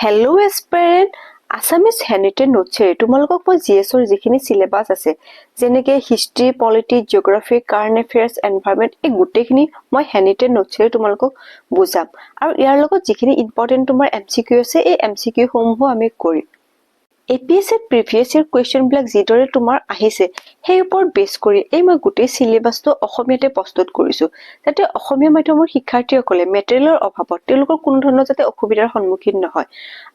Hello' এস্পাৰেণ্ট Assamese হেণ্ডিটেড নোটছেৰে তোমালোকক মই জিএছৰ যিখিনি চিলেবাছ আছে যেনেকৈ history polity geography current affairs environment এই গোটেইখিনি মই হেণ্ডিটেড নোটছেৰে তোমালোকক বুজাম আৰু ইয়াৰ লগত যিখিনি ইম্পৰ্টেণ্ট তোমাৰ MCQ আছে এই MCQ সমূহো আমি কৰিম APSCত প্ৰিভিয়াছ ইয়াৰ কুৱেশ্যনবিলাক যিদৰে তোমাৰ আহিছে সেই ওপৰত বেছ কৰি এই মই গোটেই চিলেবাছটো অসমীয়াতে প্ৰস্তুত কৰিছো যাতে অসমীয়া মাধ্যমৰ শিক্ষাৰ্থীসকলে মেটেৰিয়েলৰ অভাৱত তেওঁলোকৰ কোনো ধৰণৰ যাতে অসুবিধাৰ সন্মুখীন নহয়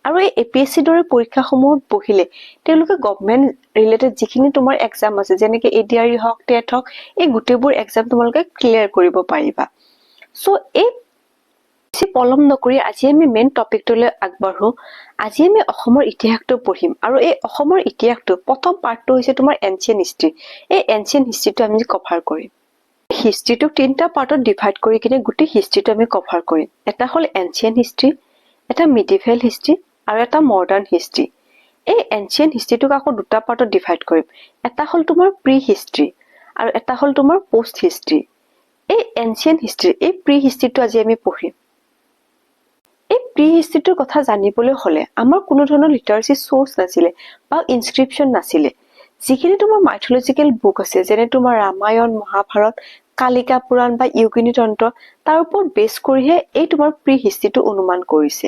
আৰু এই APSC দৰে পৰীক্ষাসমূহত বহিলে তেওঁলোকে গভৰ্ণমেণ্ট ৰিলেটেড যিখিনি তোমাৰ এক্সাম আছে যেনেকৈ ADRE হওক টেট হওক এই গোটেইবোৰ এক্সাম তোমালোকে ক্লিয়াৰ কৰিব পাৰিবা সো এই পলম নকৰি আজি আমি মেইন টপিকটোলৈ আগবাঢ়ো আজি আমি অসমৰ ইতিহাসটো পঢ়িম আৰু এই অসমৰ ইতিহাসটো প্ৰথম পাৰ্টটো হৈছে তোমাৰ এনচিয়েন্ট হিষ্ট্ৰী এই এনচিয়েন্ট হিষ্ট্ৰীটো আমি কভাৰ কৰিম হিষ্ট্ৰীটোক তিনিটা পাৰ্টত ডিভাইড কৰি কিনে গোটেই হিষ্ট্ৰীটো আমি কভাৰ কৰিম এটা হ'ল এনচিয়েন্ট হিষ্ট্ৰী এটা মিডিভেল হিষ্ট্ৰী আৰু এটা মডাৰ্ণ হিষ্ট্ৰী এই এনচিয়েন্ট হিষ্ট্ৰীটোক আকৌ দুটা পাৰ্টত ডিভাইড কৰিম এটা হ'ল তোমাৰ প্ৰি হিষ্ট্ৰী আৰু এটা হ'ল তোমাৰ পোষ্ট হিষ্ট্ৰী এই এনচিয়েন্ট হিষ্ট্ৰী এই প্ৰি হিষ্ট্ৰীটো আজি আমি পঢ়িম এই প্ৰি হিষ্ট্ৰীটোৰ কথা জানিবলৈ হলে আমাৰ কোনো ধৰণৰ লিটাৰেচি সোৰ্স নাছিলে বা ইনস্ক্ৰিপশন নাছিলে যিখিনি তোমাৰ মাইথলজিক্যাল বুক আছে যেনে তোমাৰ ৰামায়ণ মহাভাৰত কালিকা পুৰাণ বা ইউগিনী তন্ত্ৰ তাৰ ওপৰত বেছ কৰিহে এই তোমাৰ প্ৰি হিষ্ট্ৰীটো অনুমান কৰিছে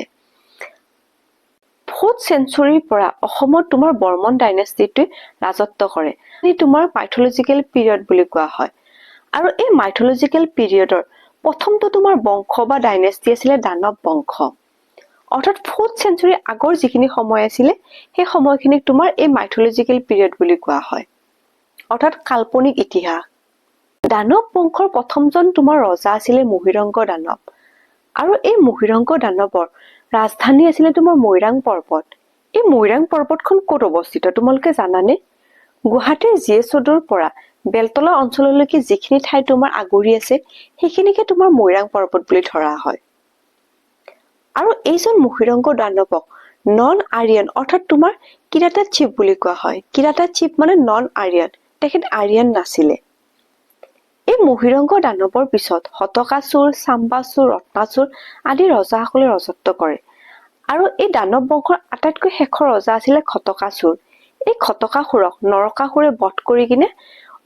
4th চেঞ্চুৰীৰ পৰা অসমত তোমাৰ বৰ্মন ডাইনেষ্টিটোৱে ৰাজত্ব কৰে এই তোমাৰ মাইথলজিক্যাল পিৰিয়ড বুলি কোৱা হয় আৰু এই মাইথলজিক্যাল পিৰিয়ডৰ প্ৰথমটো তোমাৰ বংশ বা ডাইনেষ্টি আছিল দানৱ বংশ অৰ্থাৎ 4th চেঞ্চুৰী আগৰ যিখিনি সময় আছিল সেই সময়খিনিক তোমাৰ এই মাইথলজিক্যাল পিৰিয়ড বুলি কোৱা হয় অৰ্থাৎ কাল্পনিক ইতিহাস দানৱ বংশৰ প্ৰথমজন তোমাৰ ৰজা আছিল মহিৰংগ দানৱ আৰু এই মহিৰংগ দানৱৰ ৰাজধানী আছিল তোমাৰ মৈৰাং পৰ্বত এই মৈৰাং পৰ্বতখন ক'ত অৱস্থিত তোমালোকে জানানে গুৱাহাটীৰ জিএছ ৰোডৰ পৰা বেলতলা অঞ্চললৈকে যিখিনি ঠাই তোমাৰ আগুৰি আছে সেইখিনিকে তোমাৰ মৈৰাং পৰ্বত বুলি ধৰা হয় আৰু এইজন মহিৰংগ দানৱক নন আৰিয়ান অৰ্থাৎ তোমাৰ কিৰাতা চিফ বুলি কোৱা হয় কিৰাতা চিফ মানে নন আৰিয়ান তেখেত আৰিয়ান নাছিলে এই মহিৰংগ দানৱৰ পিছত হতকাসুৰ চাম্বাসুৰ ৰত্নাসুৰ আদি ৰজাসকলে ৰাজত্ব কৰে আৰু এই দানৱ বংশৰ আটাইতকৈ শেষৰ ৰজা আছিল হতকাসুৰ এই হতকাসুৰক নৰকাসুৰে বধ কৰি কিনে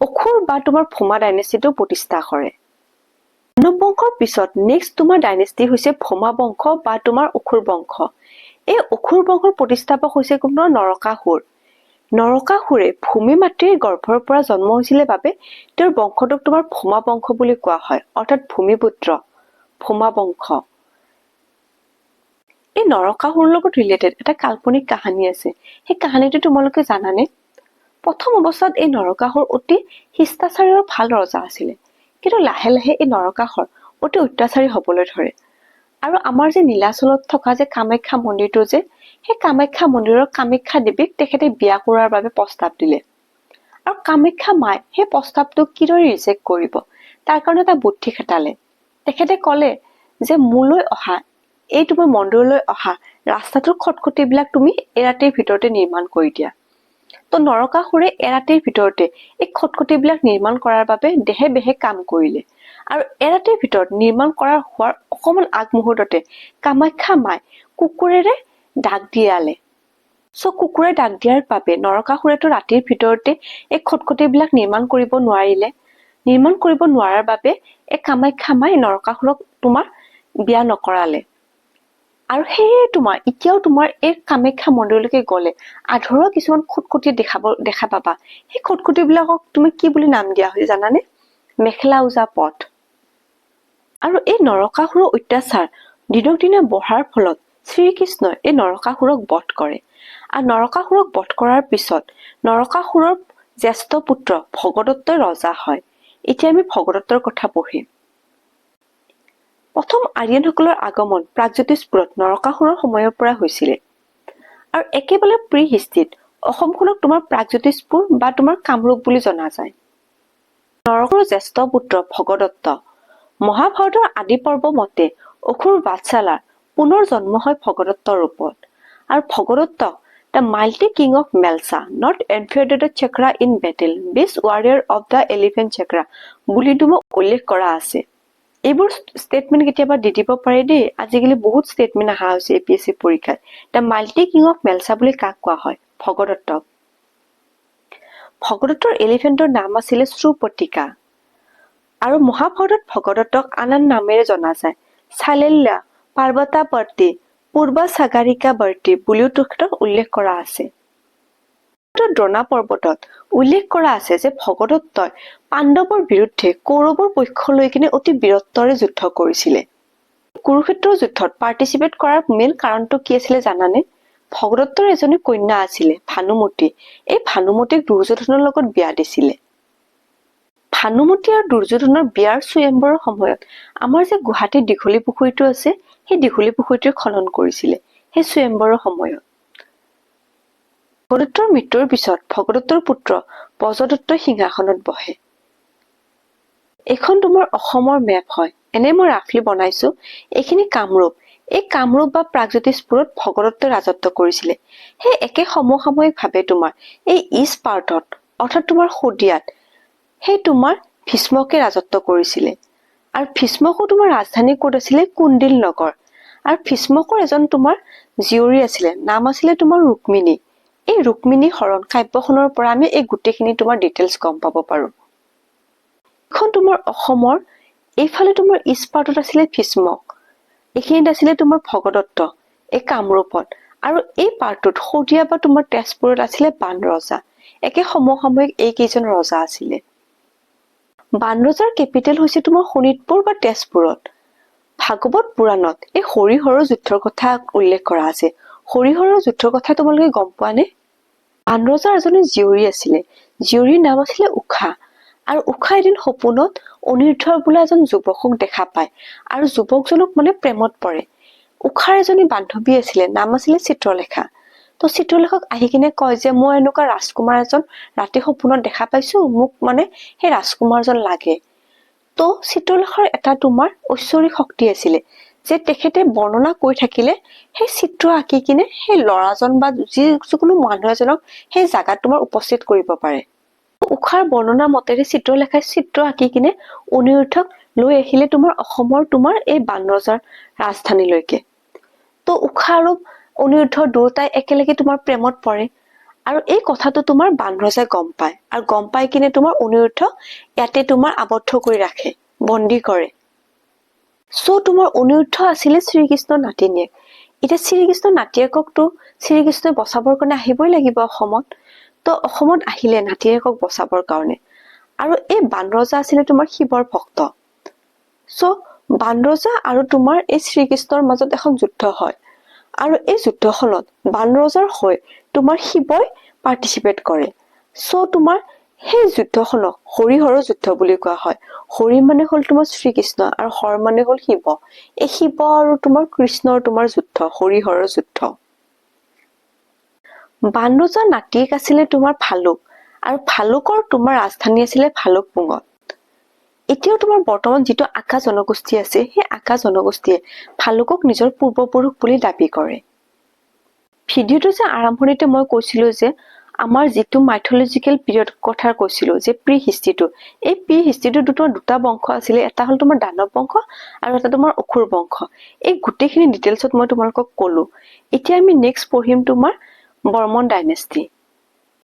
অসুৰ বা তোমাৰ ভোমা ডাইনেষ্টিটো প্ৰতিষ্ঠা কৰে দানৱ বংশৰ পিছত নেক্সট তোমাৰ ডাইনেষ্টি হৈছে ভোমা বংশ বা তোমাৰ অসুৰ বংশ এই অসুৰ বংশৰ প্ৰতিষ্ঠাপক হৈছে তোমাৰ নৰকাসুৰ নৰকাসুৰে ভূমি মাতৃৰ গৰ্ভৰ পৰা জন্ম হৈছিল বাবে তেওঁৰ বংশটোক তোমাৰ ভোমা বংশ বুলি কোৱা হয় অৰ্থাৎ ভূমিপুত্ৰ ভোমা বংশ এই নৰকাসুৰৰ লগত ৰিলেটেড এটা কাল্পনিক কাহিনী আছে সেই কাহিনীটো তোমালোকে জানানে প্ৰথম অৱস্থাত এই নৰকাসুৰ অতি শিষ্টাচাৰী আৰু ভাল ৰজা আছিল কিন্তু লাহে লাহে এই নৰকাসুৰ অতি অত্যাচাৰী হ'বলৈ ধৰে আৰু আমাৰ যে নীলাচলত থকা যে কামাখ্যা মন্দিৰটো যে সেই কামাখ্যা মন্দিৰৰ কামাখ্যা দেৱীক তেখেতে বিয়া কৰাৰ বাবে প্ৰস্তাৱ দিলে আৰু কামাখ্যা মাই সেই প্ৰস্তাৱটোক কিদৰে ৰিজেক্ট কৰিব তাৰ কাৰণে এটা বুদ্ধি খেতালে তেখেতে ক'লে যে মোলৈ অহা এই তোমাৰ মন্দিৰলৈ অহা ৰাস্তাটোৰ খটখটিবিলাক তুমি এৰাতিৰ ভিতৰতে নিৰ্মাণ কৰি দিয়া তো নৰকাসুৰে এৰাতিৰ ভিতৰতে এই খটখটিবিলাক নিৰ্মাণ কৰাৰ বাবে দেহে বেহে কাম কৰিলে আৰু এৰাতিৰ ভিতৰত নিৰ্মাণ কৰাৰ হোৱাৰ অকমান আগমুহূৰ্ততে কামাখ্যা মাই কুকুৰেৰে ডাক দিয়ালে সো কুকুৰে ডাক দিয়াৰ বাবে নৰকাসুৰেটো ৰাতিৰ ভিতৰতে এই খটখটিবিলাক নিৰ্মাণ কৰিব নোৱাৰাৰ বাবে এই কামাখ্যা মাই নৰকাসুৰক তোমাৰ বিয়া নকৰালে আৰু সেয়ে তোমাৰ এতিয়াও তোমাৰ এই কামাখ্যা মন্দিৰলৈকে গ'লে আধৰুৱা কিছুমান খটখটি দেখা পাবা সেই খটখটিবিলাকক তুমি কি বুলি নাম দিয়া হয় জানানে মেখেলা উজা পথ আৰু এই নৰকাসুৰৰ অত্যাচাৰ দিনক দিনে বঢ়াৰ ফলত শ্ৰীকৃষ্ণই এই নৰকাসুৰক বধ কৰে আৰু নৰকাসুৰক বধ কৰাৰ পিছত নৰকাসুৰৰ জ্যেষ্ঠ পুত্ৰ ভগদত্তই ৰজা হয় এতিয়া আমি ভগদত্তৰ কথা পঢ়িম প্ৰথম আৰিয়ানসকলৰ আগমন প্ৰাগজ্যোতিষপুৰত নৰকাসুৰৰ সময়ৰ পৰা হৈছিল আৰু একেবাৰে প্ৰি হিষ্ট্ৰীত অসমখনক তোমাৰ প্ৰাগজ্যোতিষপুৰ বা তোমাৰ কামৰূপ বুলি জনা যায় নৰকাসুৰৰ জ্যেষ্ঠ পুত্ৰ ভগদত্ত মহাভাৰতৰ আদি পৰ্ব মতে অসুৰ বাদশালাৰ পুনৰ জন্ম হয় ভগদত্তৰ ৰূপত আৰু ভগদত্তক the mighty king of Melsa not inferior to Chakra in battle best warrior of the elephant chakra বুলি তুমি উল্লেখ কৰা আছে এইবোৰ ষ্টেটমেণ্ট কেতিয়াবা দি দিব পাৰে দেই। আজিকালি বহুত ষ্টেটমেণ্ট অহা হৈছে APSC পৰীক্ষাত। দ্য মাল্টি কিং অফ মেলছা বুলি কাক কোৱা হয়? ভগদত্তক। ভগদত্তৰ এলিফেণ্টৰ নাম আছিলে শ্ৰুপতিকা। আৰু মহাভাৰতত ভগদত্তক আন নামেৰে জনা যায়। চালেল্যা, পাৰ্বতাপৰ্তি, পূৰ্ব সাগাৰিকাবৰ্তি বুলিও তেখেতক উল্লেখ কৰা আছে। দ্ৰোণা পৰ্বতত উল্লেখ কৰা আছে যে ভগদত্তই পাণ্ডৱৰ বিৰুদ্ধে কৌৰৱৰ পক্ষ লৈ কিনে অতি বীৰত্বৰে যুদ্ধ কৰিছিলে। কুৰুক্ষেত্ৰৰ যুদ্ধত পাৰ্টিচিপেট কৰাৰ মেইন কাৰণটো কি আছিলে জানানে? ভগদত্তৰ এজনী কন্যা আছিলে ভানুমতী। এই ভানুমতীক দুৰ্যোধনৰ লগত বিয়া দিছিলে। ভানুমতী আৰু দুৰ্যোধনৰ বিয়াৰ স্বয়ম্বৰৰ সময়ত আমাৰ যে গুৱাহাটীৰ দীঘলী পুখুৰীটো আছে, সেই দীঘলী পুখুৰীটোৰ খনন কৰিছিলে সেই স্বয়ম্বৰৰ সময়ত। ভগদত্তৰ মৃত্যুৰ পিছত ভগদত্তৰ পুত্ৰ বজ্ৰদত্তই সিংহাসনত বহে। এইখন তোমাৰ অসমৰ মেপ হয়। এনে মই ৰাফলি বনাইছো। এইখিনি কামৰূপ। এই কামৰূপ বা প্ৰাগজ্যোতিষপুৰত ভগদত্তই ৰাজত্ব কৰিছিলে। সেই একে সমসাময়িকভাৱে তোমাৰ এই ইষ্ট পাৰ্টত অৰ্থাৎ তোমাৰ শদিয়াত সেই তোমাৰ ভীষ্মকে ৰাজত্ব কৰিছিলে। আৰু ভীষ্মকো তোমাৰ ৰাজধানী ক'ত আছিলে? কুণ্ডিল নগৰ। আৰু ভীষ্মকৰ এজন তোমাৰ জীয়ৰী আছিলে, নাম আছিলে তোমাৰ ৰুক্মিণী। এই ৰুক্মিণী হৰণ কাব্যখনৰ পৰা আমি এই গোটেইখিনি তোমাৰ ডিটেইলছ গম পাব পাৰো। এইখন তোমাৰ অসমৰ এইফালে তোমাৰ ইষ্ট পাৰ্টত আছিলে ভীষ্মক, এইখিনিত আছিলে তোমাৰ ভগদত্ত এই কামৰূপত, আৰু এই পাৰ্টটোত শদিয়া বা তোমাৰ তেজপুৰত আছিলে বান ৰজা। একে সমসাময়িক এইকেইজন ৰজা আছিলে। বান ৰজাৰ কেপিটেল হৈছে তোমাৰ শোণিতপুৰ বা তেজপুৰত। ভাগৱত পুৰাণত এই হৰিহৰৰ যুদ্ধৰ কথা উল্লেখ কৰা আছে। হৰিহৰৰ যুদ্ধৰ কথা তোমালোকে গম পোৱা নে? বান ৰজাৰ এজনী জীয়ৰী আছিলে, জীয়ৰীৰ নাম আছিলে উষা। আৰু উষা এদিন সপোনত অনিৰুদ্ধ বোলা এজন যুৱকক দেখা পায় আৰু যুৱকজনক মানে প্ৰেমত পৰে। উষাৰ এজনী বান্ধৱী আছিলে, নাম আছিলে চিত্ৰলেখা। তো চিত্ৰলেখক আহি কিনে কয় যে মই এনেকুৱা ৰাজকুমাৰ এজন ৰাতি সপোনত দেখা পাইছো, মোক মানে সেই ৰাজকুমাৰজন লাগে। তো চিত্ৰলেখাৰ এটা তোমাৰ ঐশ্বৰিক শক্তি আছিলে যে তেখেতে বৰ্ণনা কৰি থাকিলে সেই চিত্ৰ আঁকি কিনে সেই ল'ৰাজন বা যিকোনো মানুহ এজনক সেই জাগাত তোমাৰ উপস্থিত কৰিব পাৰে। উষাৰ বৰ্ণনা মতেৰে চিত্ৰলেখাই চিত্ৰ আঁকি কিনে অনিৰুদ্ধক লৈ আহিলে তোমাৰ অসমৰ তোমাৰ এই বান ৰজাৰ ৰাজধানীলৈকে। তো উষা আৰু অনিৰুদ্ধ দুয়োটাই একেলগে তোমাৰ প্ৰেমত পৰে। আৰু এই কথাটো তোমাৰ বান ৰজাই গম পায়, আৰু গম পাই কিনে তোমাৰ অনিৰুদ্ধ ইয়াতে তোমাৰ আবদ্ধ কৰি ৰাখে, বন্দী কৰে। তোমাৰ অনিৰুদ্ধ আছিলে শ্ৰীকৃষ্ণৰ নাতিনীয়েক। এতিয়া শ্ৰীকৃষ্ণৰ নাতিয়েককতো শ্ৰীকৃষ্ণই বচাবৰ কাৰণে আহিবই লাগিব অসমত। তো অসমত আহিলে নাতিয়েকক বচাবৰ কাৰণে। আৰু এই বান ৰজা আছিলে তোমাৰ শিৱৰ ভক্ত। বান ৰজা আৰু তোমাৰ এই শ্ৰীকৃষ্ণৰ মাজত এখন যুদ্ধ হয়। আৰু এই যুদ্ধখনত বান ৰজাৰ হৈ তোমাৰ শিৱই পাৰ্টিচিপেট কৰে। তোমাৰ সেই যুদ্ধখনক হৰিহৰৰ যুদ্ধ বুলি কোৱা হয়। হৰি মানে হল তোমাৰ শ্ৰীকৃষ্ণ আৰু হৰ মানে হল শিৱ। এই শিৱ আৰু তোমাৰ কৃষ্ণৰ তোমাৰ যুদ্ধ, হৰিহৰৰ যুদ্ধ। বান ৰজাৰ নাতিয়েক আছিলে তোমাৰ ভালুক, আৰু ভালুকৰ তোমাৰ ৰাজধানী আছিলে ভালুকপুঙত। এতিয়াও তোমাৰ বৰ্তমান যিটো আকা জনগোষ্ঠী আছে, সেই আকা জনগোষ্ঠীয়ে ভালুকক নিজৰ পূৰ্বপুৰুষ বুলি দাবী কৰে। ভিডিঅ'টো যে আৰম্ভণিতে মই কৈছিলো যে আমাৰ যিটো মাইথলজিকেল পিৰিয়ড কথা কৈছিলো যে প্ৰি হিষ্ট্ৰীটো, এই প্ৰি হিষ্ট্ৰীটো তোমাৰ দুটা বংশ আছিলে। এটা হল তোমাৰ দানৱ বংশ আৰু এটা তোমাৰ অসুৰ বংশ। এই গোটেইখিনি ডিটেইলছত মই তোমালোকক কলো। এতিয়া আমি নেক্সট পঢ়িম তোমাৰ বৰ্মন ডাইনেষ্টি।